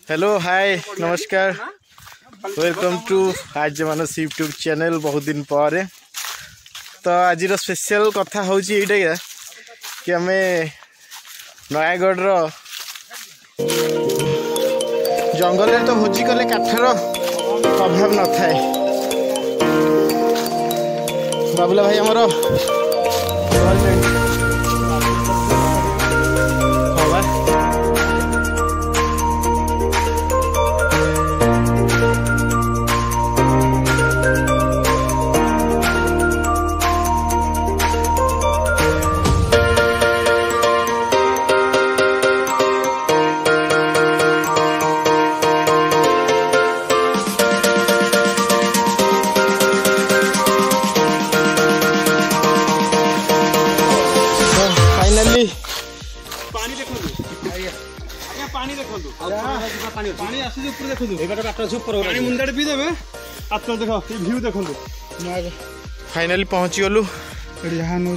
Hello hi नमस्कार welcome to आज मानस YouTube channel बहुत दिन पर तो आज स्पेशल कथा हूँ यहाँ कि आम नयागढ़ जंगल तो भोजी कले काठर अभाव न थाए बाबुला भाई आमर फाइनाली पहुँची गलु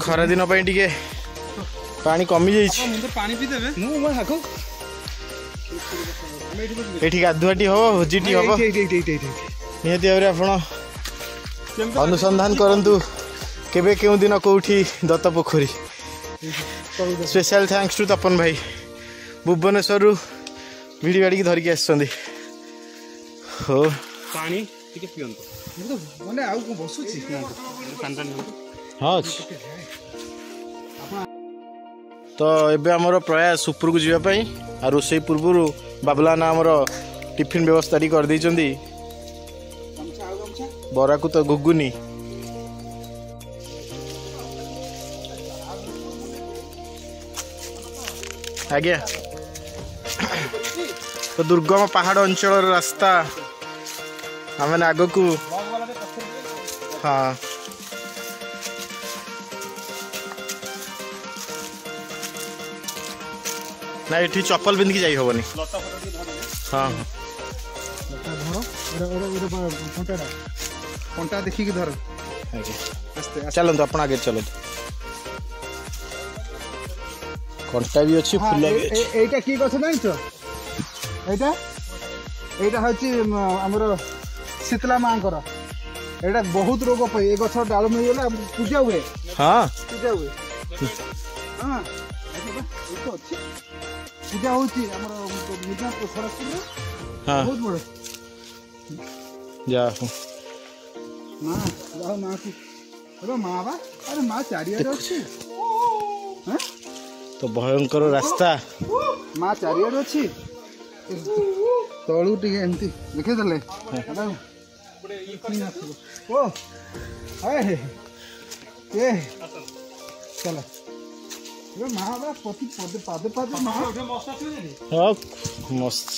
खरा दिन टे पानी कमी जाठी गाधुआटी हम भोजीटी हम निहती भाव आप अनुसंधान करंतु केबे केउ दिन कौटी दत्त पोखरी स्पेशल थैंक्स टू तपन भाई भुवनेश्वर भिड़ी गाड़ी धरिकी आसुँच हो पानी टिके पियंतो माने आउ को बसुची हाँ तो एबे हमर प्रयास ऊपर को जावाई आ रोसई पूर्व बाबुला ना हमर टिफिन व्यवस्था कर दी बरा को तो घुगुनी आज्ञा तो दुर्गम पहाड़ अंचल रास्ता आम आग को हाँ ना ये चप्पल पिंधिकी जाई हबनी हाँ कंटा देखी धर चलते आप आगे चलते कंटा भी अच्छी फुल एटा की गछ जानिछ एटा एटा हची हमर शीतला मांकर एटा बहुत रोग पे ए गछ डाल में गेला पूजा हुए हां पूजा हुए हां एतो अछि पूजा होची हमर मिटा को सरस्वती हां बहुत बड़ जा मां जाओ मां की अरे मां बा अरे मां चारिया अछि हैं तो भयंकर रास्ता माँ चारियार अच्छी तलू टे एमती देखे देले ओ हाय ए चलो ये माँ बा पति पदे पादे पादे माँ हाँ मस्त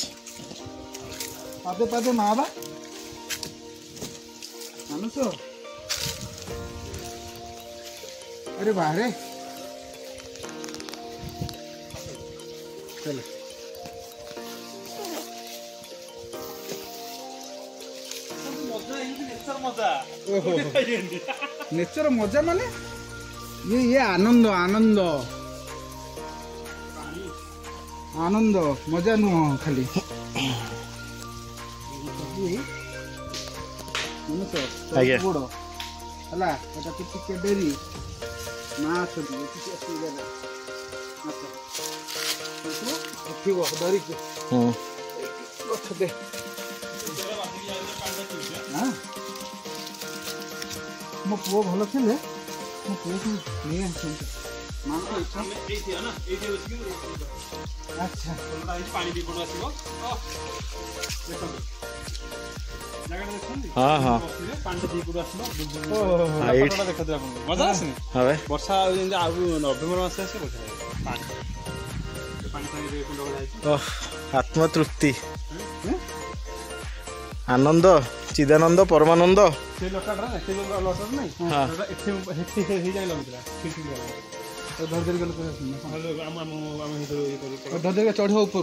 पादे पादे माँ बा अनुसो अरे बाहरे चलो नेचर मजा माने ये आनंद आनंद आनंद मजा नुह खाली बड़ है टिके डेरी ना धरिकी मो पुओ भल थे मो पुओ को नहीं अच्छा हाँ हाँ वर्षा नवेम्बर मस आत्मतृप्ति आनंद चिदानंद परमानंद चढ़ ऊपर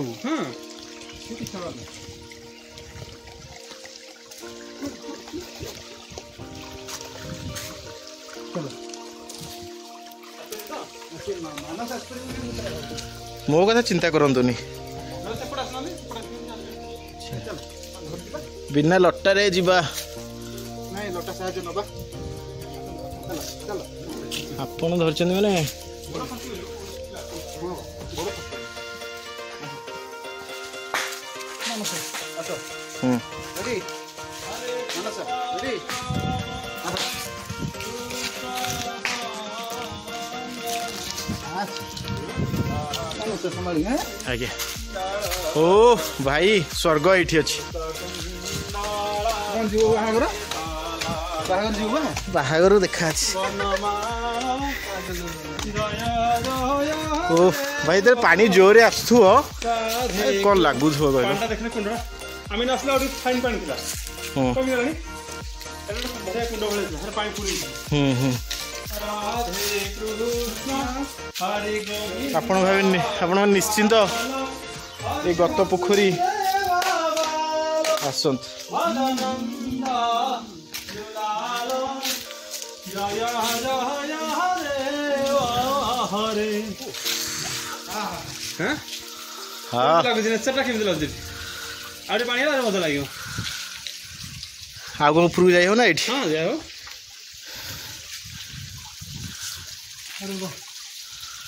मो कथा चिंता करंतुनी बिना लटारे जीवा ନାଇଁ ଲଟା ସାହାଯ୍ୟ ନବା ଚାଲ ଆପଣ ଧରିଛନ୍ତି ମାନେ ରେଡି ମାନସ ରେଡି ସମ୍ଭାଳି ଆଜ୍ଞା ଓ ଭାଇ ସ୍वर्ଗ ଏଇଠି ଅଛି କଣ ଯିବ ବାହାଘର ବାହାଘର ଯିବ ବାହାଘର ଦେଖା ଅଛି ଓ ଭାଇ ତେରେ ପାଣି ଜୋରରେ ଆସୁଥିବ କଣ ଲାଗୁଥିବ କହିଲ আমি আসলে ওটি ফাইন পানি ଥିଲା কমি গলানি এটা বড় কুଣ୍ଡ ভଳି ଥିଲା পানি পুরি রাধে কৃষ্ণ হরি গোবিন্দ ଆପଣ ଭାବେ ଆପଣ ନିଶ୍ଚିନ୍ତ ଏ ଗତ ପୋଖରୀ ଆସନ୍ତୁ ଜୟ ଜୟ ହରେ হ্যাঁ ହଁ ଲାଗୁଛି ନେଚରଟା କେମିତି ଲାଗୁଛି ଆହୁରି ପାଣି ହେଲା ମଜା ଲାଗିବ ଆଉ କଣ ଉପରକୁ ଯାଇ ହବ ନା ଏଇଠି ହଁ ଯାଅ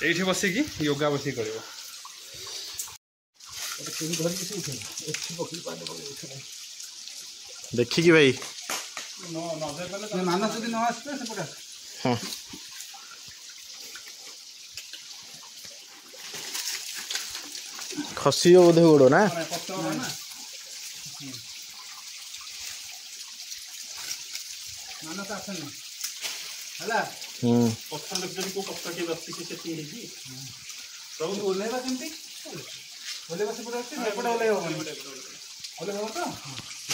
ଏଇଠି ବସିକି ୟୋଗା ବସିକି କରିବ ଦେଖିକି ଭାଇ ମାନସ ଯଦି ନ ଆସିବେ ସେପଟେ ହଁ ଖସିବ ବୋଧେ ଗୋଡ଼ ନା ମାନସ ଆସେନି ହେଲା ପଥର ଦେଖିଛନ୍ତି କୋଉ ପଥର କିଏ ବସିକି ସେଠି ହେଇଛି ସବୁ ଓହ୍ଲେଇବା କେମିତି ଓହ୍ଲେଇବା ସେପଟେ ଅଛି ଏପଟେ ଓହ୍ଲେଇ ହବନି ଓହ୍ଲେଇ ହବ ତ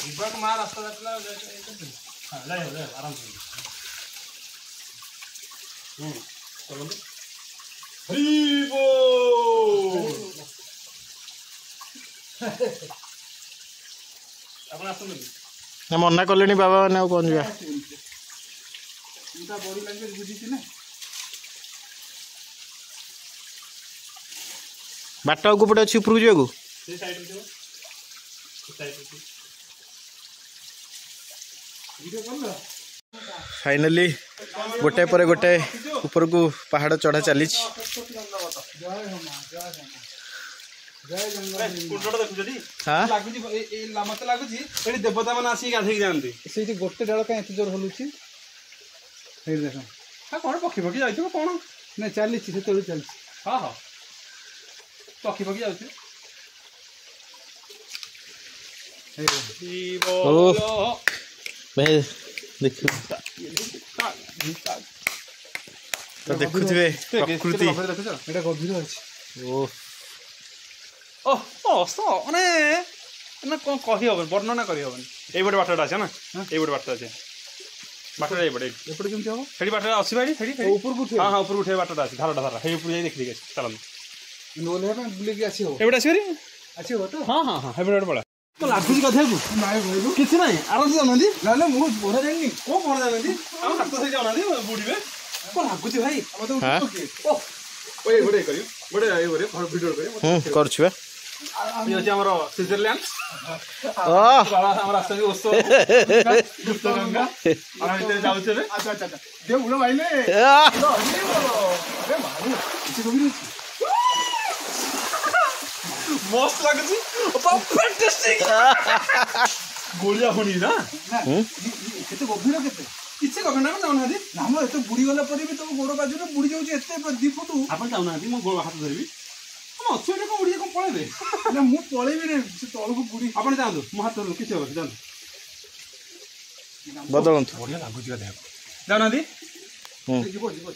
ଯିବାକୁ ମା ରାସ୍ତା ଯାଉଥିଲା ଯାଇ ହବ ଆରାମସେ ଚଲନ୍ତୁ ଆପଣ ଆସନ୍ତୁ ନା ମନା କଲେଣି ବାବା ମାନେ ଆଉ କଣ ଯିବା ତା ବଡି ଲାଙ୍ଗୁଏଜ ବୁଝିଛି ନା ବାଟ ଆଉ କୋଉପଟେ ଅଛି ଉପରକୁ ଯିବାକୁ ସେ ସାଇଡରେ ଥିବ ସେ ସାଇଡରେ ଥିବ ଭିଡିଓ କଲ फाइनाली गोटे पर गोटे ऊपर को पहाड़ चढ़ा चली ଜୟ ହମା ଜୟ ଜଙ୍ଗଲ କୁଣ୍ଡଟା ଦେଖୁଛନ୍ତି हाँ ଲାଗୁଛି ମତେ ଲାଗୁଛି ଏଠି ଦେବତା ମାନେ ଆସିକି ଗାଧେଇକି ଯାଆନ୍ତି ସେଇଠି ଗୋଟେ ଡାଳ କାଇଁ ଏତେ ଜୋର ହଲୁଛି ସେଇଠି ଦେଖ ହଁ କଣ ପକ୍ଷୀ ପକ୍ଷୀ ଯାଇଥିବ କଣ ନାଇଁ ଚାଲିଛି ସେତେବେଳେ ଚାଲିଛି ହଁ ହଁ ପକ୍ଷୀ ପକ୍ଷୀ ଯାଉଥିବ ओ भाई देखु तो देखुथिबे प्रकृति ଏଇଟା ଗଭୀର ଅଛି ओ ମାନେ ନା କଣ କହିହବନି ବର୍ଣ୍ଣନା କରିହବନି ଏଇପଟେ ବାଟଟା ଅଛି ନା ଏଇପଟେ ବାଟଟା ଅଛି ବାଟଟା ଏଇପଟେ ଏପଟେ କେମିତି ହବ ସେଠି ବାଟଟା ଅଛି ଭାଇ ସେଠି ଉପରକୁ ଉଠିବ ହଁ ହଁ ଉପରକୁ ଉଠିବା ବାଟଟା ଅଛି ଧାରଟା ଧାରା ସେଇ ଉପରକୁ ଯାଇ ଦେଖିଦେଇକି ଆସି ଚାଲନ୍ତୁ ଓହ୍ଲେଇବା ପାଇଁ ବୁଲିକି ଆସିବ ଏପଟେ ଆସିବରି ଆସିବ ତ ହଁ ହଁ ହଁ ଏପଟେ ପଳା ଲାଗୁଛି କଥାକୁ ନାଇଁ କହିଲୁ କିଛି ନାହିଁ ଆରାମସେ ଯାଉନାହାନ୍ତି ନହେଲେ ମୁଁ ବଢିଆ ଜାଣିନି କୋଉ କଣ ଯାଉନାହାନ୍ତି ଆମ ହାତ ଧରି ଯାଉନାହାନ୍ତି ବୁଡ଼ିବେ କଣ ଲାଗୁଛି ଭାଇ ମତେ हाँ ଗୋଟେ କରିବ ଗୋଟେ ଭିଡ଼ିଓ କରିବ करछु बा ଇଏ ଅଛି ଆମର ସୁଇଜରଲ୍ୟାଣ୍ଡ ओ ଆମର ଆସୁଛନ୍ତି ଓଷ ଗୁପ୍ତଗଙ୍ଗା ଆମେ ଭିତରେ ଯାଉଛୁ ଏବେ ଆଚ୍ଛା ଆଚ୍ଛା ଦେ ଉଡ ମାଇଲେ आ! ଆରେ ମାରୁ କିଛି ଗଭୀର ଅଛି ମସ୍ତ ଲାଗୁଛି ଫାଣ୍ଟାଷ୍ଟିକ ଗୋଳିଆ ହୁଣି ନା କେତେ ଗଭୀର କେତେ କିଛି ଗଭୀର ଯାଉନାହାନ୍ତି ନା ମ ଏତେ ବୁଡି ଗଲା ପରେ ବି ତମ ଗୋଡ ବାଜୁରେ ବୁଡି ଯାଉଛି ଏତେ 2 ଫୁଟ ଆପଣ ଯାଉନାହାନ୍ତି ମୁଁ ଗୋଳ ହାତ ଧରିବି ଆମ ଅଛୁ ଏଠି କଣ ଉଡ଼ିଏ କଣ ପଳେଇବେ ନା ମୁଁ ପଳେଇବି ରେ ସେ ତଳକୁ ବୁଡି ଆପଣ ଯାଆନ୍ତୁ ମୋ ହାତ ଧରନ୍ତୁ କିଛି ହବନି ଯାଆନ୍ତୁ बदलନ୍ତୁ ବଢିଆ ଲାଗୁଛି ଦେହକୁ ଯାଉନାହାନ୍ତି ଯିବ ଯିବ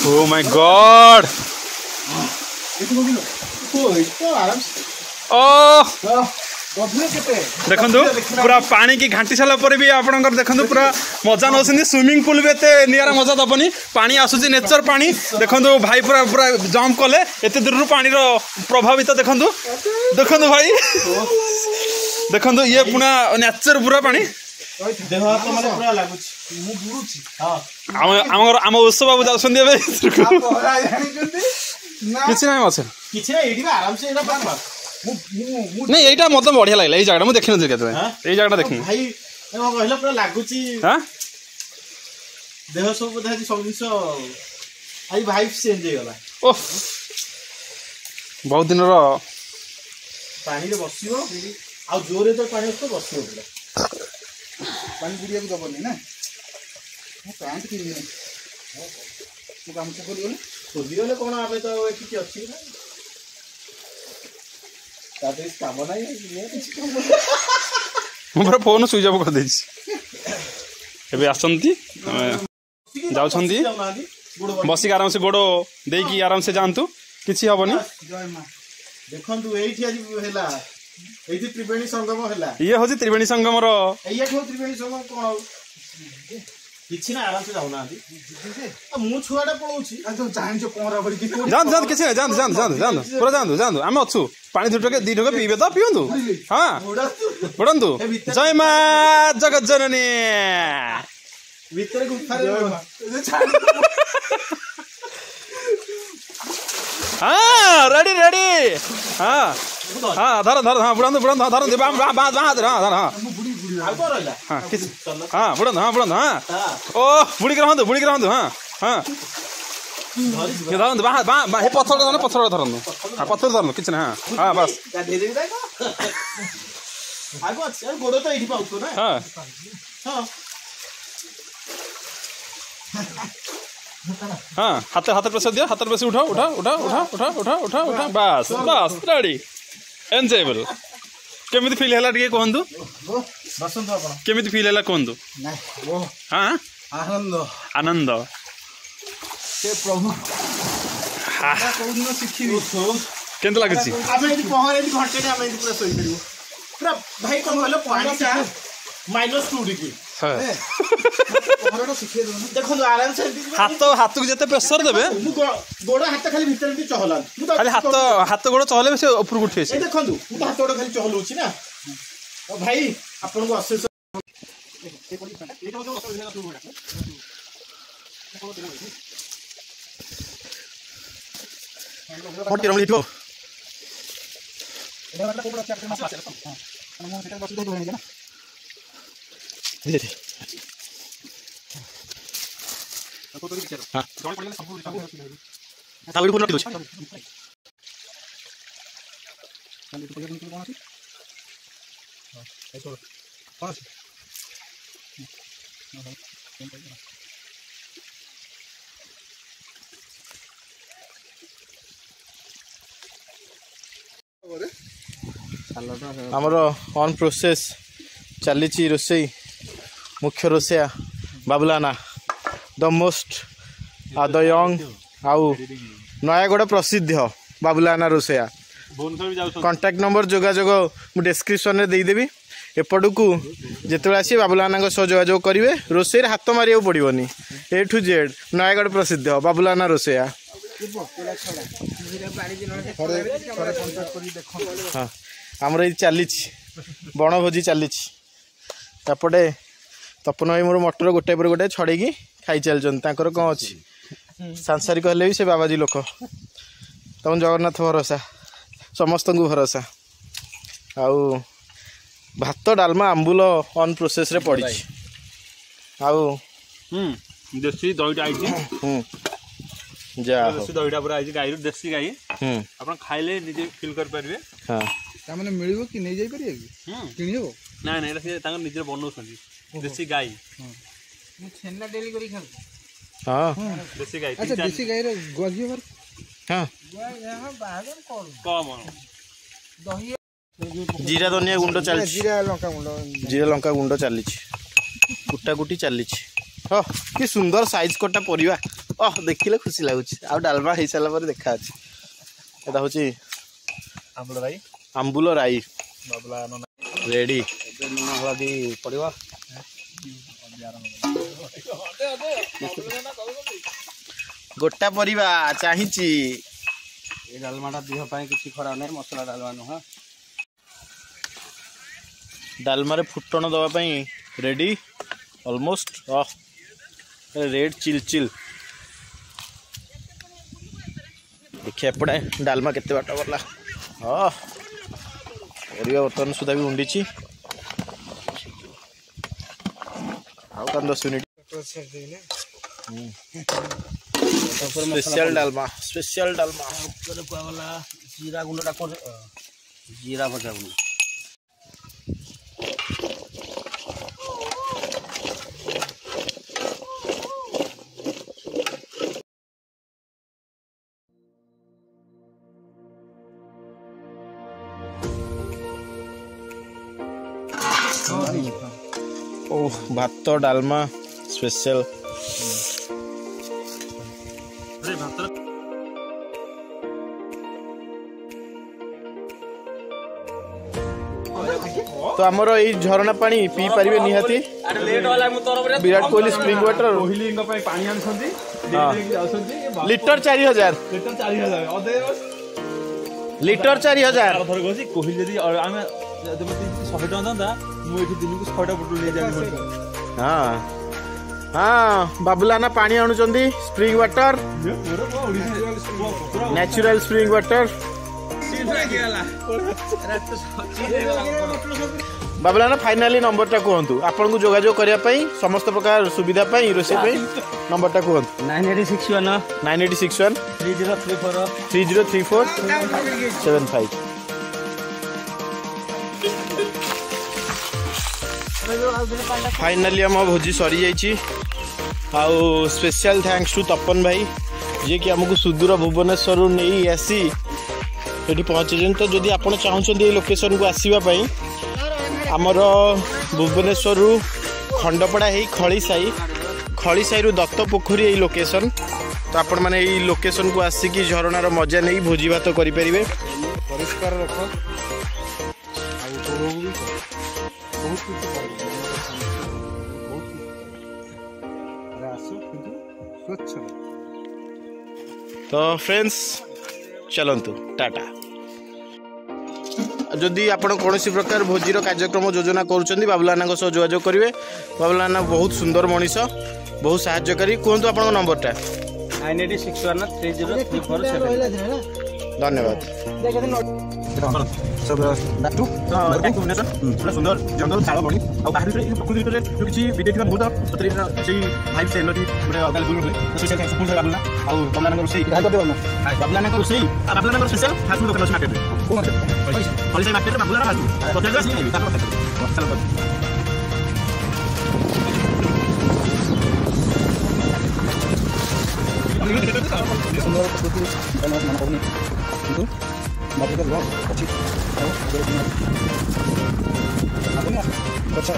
ଓ ମାଇ ଗଡ୍ ଏତେ ଗଭୀର ଓ ଗଭୀର କେତେ ଦେଖନ୍ତୁ ପୁରା ପାଣି କି ଘାଣ୍ଟି ସାରିଲା ପରେ ବି ଆପଣଙ୍କର ଦେଖନ୍ତୁ ପୁରା ମଜା ନେଉଛନ୍ତି ସୁଇମିଂ ପୁଲ ବି ଏତେ ନିଆରା ମଜା ଦବନି ପାଣି ଆସୁଛି ନେଚର ପାଣି ଦେଖନ୍ତୁ ଭାଇ ପୁରା ପୁରା ଜମ୍ପ କଲେ ଏତେ ଦୂରରୁ ପାଣିର ପ୍ରଭାବିତ ଦେଖନ୍ତୁ ଦେଖନ୍ତୁ ଭାଇ ଦେଖନ୍ତୁ ଇଏ ପୁରା ନେଚର ପୁରା ପାଣି देह हाथ माने पूरा लागुच ମୁଁ ବୁଡୁଛି ଆମ ଉତ୍ସବ ବାବୁ ଯାଉଛନ୍ତି ଏବେ ଜାଣିଛନ୍ତି ନା କିଛି ନାହିଁ ମାଛ किछि ना एडी आराम से एडा पार नहीं एटा मत बढ़िया लागला ए जगह मु देखि न केते ए जगह देखि भाई एमा कहला पूरा लागुची हां देह सब बोधा सब जिंस आई भाई चेंज हो गला ओह बहुत दिन रो पानी रे बसियो आ जोरे तो पानी तो बसियो पूरा पानी बुड़िया को दबनी ना मो पैंट किन नहीं तू काम से खोलियो खोलियो कोन आबे तो एठी अछि ना ताते काम नाही ने किछ काम मोर फोन स्विच ऑफ कर देछि एबे आसंती जाउछंती बसी आराम से गोड़ो देई की आराम से जानतु किछि हबनी जय मां देखंतु एठी आज हेला एठी त्रिवेणी संगम हेला ये होछि त्रिवेणी संगम रो एया ठो त्रिवेणी संगम कोन हो किछि ना आराम से जाउना मु छुआडा पळौछि आ तो जान जो कोरा भरी जान जान किछि जान जान जान जान पूरा जान जान हम अछु पानी दी ढोके पीबे तो पियंतु हां उड़ंतु जय मां जगत जननी भीतर गुफा हाँ रेडी रेडी हाँ हाँ धर धर हाँ बुड़ंतु बुड़ंतु धर दे बाम बाम बाम धर धर हाँ आ को रहला हाँ किस हाँ बुड़ंतु हाँ ओ बुड़ी के रहंतु हाँ हाँ ये धरंतु बाह बाह हे पत्थर धरंतु हाँ पत्थर धरंतु किछ ना हाँ हाँ बस दे दे दाई आगो अच्छा गोडो तो एठी पाउतो ना हाँ हां हाँ हाथ प्रेसर दिया हाथ प्रेसर उठाओ उठा उठा उठा उठा उठा उठा उठा बस बस रेडी एन्जॉयबल केमिति फील हैला टिके कहंतु बसंत आपण केमिति फील हैला कहंतु ना वो हां आनंद आनंद से प्रभु हां कोन न सिखिबी केंत लागछि आमे एठी पहर एठी घंटे आमे एठी पूरा सोई परिबो पूरा भाई कोन हलो पानी सा -2 डिग्री हां पहरडा सिखे दो देखो आराम से हाथ को जते प्रेशर देबे गोड़ हाथ खाली भीतर एठी चहला खाली हाथ गोड़ चहले से ऊपर उठे से ए देखंतु मु हाथ गोड़ खाली चहलुछि ना ओ भाई आपन को अशेष मोटी रमली ठो हाँ तावड़ी पुनः किलोच आमर ऑन प्रोसेस चली रोसई मुख्य Rosaiah बाबुलाना the most the young आउ नयागढ़ प्रसिद्ध बाबुलाना रोसैया कांटेक्ट नंबर जोगाजोग मु डिस्क्रिप्शन में देदेवी एपटू जिते आसी बाबुलाना सह जोगाजोग करेंगे रोसई हाथ मारे पड़ोनी ए टू जेड नयागढ़ प्रसिद्ध बाबुलाना रोसैया हाँ आमर ये चली बनभोजी चली तापटे तपन भाई मोर मटर गोटे पर गोटे छड़ेकी खाई चलते कौन अच्छी सांसारिक हेल्ले भी से बाबाजी लोक तुम जगन्नाथ भरोसा समस्त को भरोसा आउ भात डालमा आंबुल ऑन प्रोसेस रे पड़ी आउ देसी दहीटा आई जा देसी दहीटा पूरा आई गाई देसी गाई आपन खाइले निजे फील कर परिबे हां ता माने मिलिबो कि नै जाई परिया कि किनि हो ना ना से तांग निजे बनौछन देसी गाई मु छेना डेली करी खाऊ हां देसी गाई अच्छा देसी गाई रे गजी भर हां यहां बाहर कम दही जीरा धनिया गुंड चल जीरा लंका गुंड चली कुटा कुटी चली कि सुंदर साइज कटा परिवा देखिले खुशी लगुच आ डालमा हो सारा पर देखा एटा हूँ आंबुल राई रेडी हलदी पड़वा गोटा परिवा चाहिए डालमाटा देह किसी खराब नहीं मसला डालमा नुह डालमारे फुटण दवाई ready almost red chill chill देखिए एपटे डालमा केते बाट गला ପରିବା ବର୍ତ୍ତମାନ ସୁଦ୍ଧା ବି ଉଣ୍ଡିଛି। ଆଉ 10 ମିନିଟ୍। स्पेशल डालमा ऊपर पावला जीरा गुंडा कर जीरा भजा गुंड ओ भात डालमा स्पेशल तो आमर ये झरणा पानी पी पारे निहाती Virat Kohli spring water litre 4000 litre 4000 Kohli यदि आमे 100 टका दंदा मु एठी दिन को 6टा बोतल ले जाई। हां हां बाबुलाना पानी आणुचंदी spring water natural spring water बाबुलाना फाइनाली नंबरटा कहतु आपन को जोगाजोग करिया पई समस्त प्रकार सुविधा पई रोसे पई नंबरटा कहतु 9861 3034 75 फाइनाली आम भोजी सरी जाइए। आउ स्पेशल थैंक्स टू तपन भाई जी कि आमको सुदूर भुवनेश्वर नहीं आसी ये पहुँचे। तो जदि आप चाहते ये लोकेशन को आसवाई आमर भुवनेश्वर खंडपड़ा ही खड़ी साई रु दत्त पोखरी यही लोकेशन। तो आपण मैंने यही लोकेशन को आसिकी झरणार मजा नहीं भोजी भात करें। परिष्कार रख तो फ्रेंड्स चलतु टाटा। जदि आपण कौन प्रकार भोजीर कार्यक्रम योजना करुँच बाबुलाना जोगाजोग करेंगे। बाबुलाना बहुत सुंदर मनीष बहुत साहाय्यकारी। कहतु आप नंबरटा 98613034 धन्यवाद। सुंदर जंगल शाल बड़ी प्रकृति जो किसी विदेश बहुत से अच्छा